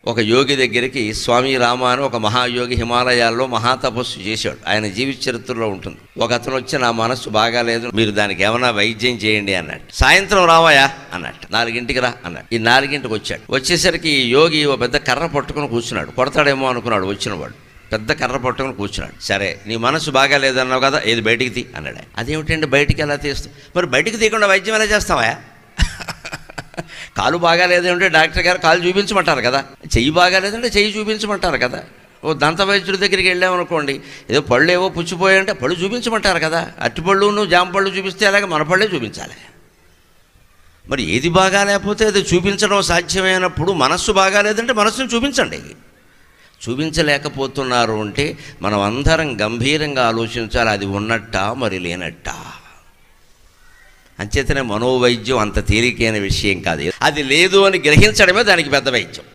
ఒక యోగి దగ్గరికి స్వామి రామ అని ఒక మహాయోగి హిమాలయాల్లో మహాతపస్సు చేశాడు. ఆయన జీవిత చరిత్రలో ఉంటుంది. ఒక అతను వచ్చి నా మనస్సు బాగాలేదు, మీరు దానికి ఏమైనా వైద్యం చేయండి అన్నాడు. సాయంత్రం రావాయా అన్నట్టు, 4ంటికి రా అన్నాడు. ఈ 4ంటికి వచ్చాడు. వచ్చేసరికి ఈ యోగి ఒక పెద్ద కర్ర పట్టుకుని కూర్చున్నాడు. కొడతాడేమో అనుకున్నాడు వచ్చినవాడు. పెద్ద కర్ర పట్టుకుని కూర్చున్నాడు. సరే నీ మనసు బాగాలేదన్నావు కదా, ఏది బయటికి తీ అన్నాడు. అదేమిటండి బయటికి ఎలా తీస్తావు? మరి బయటికి తీయకుండా వైద్యం ఎలా చేస్తావా? కాలు బాగాలేదంటే డాక్టర్ గారు కాలు చూపించమంటారు కదా, చెయ్యి బాగాలేదంటే చెయ్యి చూపించమంటారు కదా. ఓ దంత వైద్యుడి దగ్గరికి వెళ్ళామనుకోండి, ఏదో పళ్ళు ఏవో పుచ్చిపోయాయంటే పళ్ళు చూపించమంటారు కదా. అరటిపళ్ళు నువ్వు జామ పళ్ళు చూపిస్తే అలాగే మన పళ్ళే చూపించాలి. మరి ఏది బాగా లేకపోతే అది చూపించడం సాధ్యమైనప్పుడు మనస్సు బాగాలేదంటే మనస్సును చూపించండి. చూపించలేకపోతున్నారు అంటే మనం అందరం గంభీరంగా ఆలోచించాలి, అది ఉన్నట్టా మరి లేనట్టా. అంచేతనే మనోవైద్యం అంత తేలికైన విషయం కాదు. అది లేదు అని గ్రహించడమే దానికి పెద్ద వైద్యం.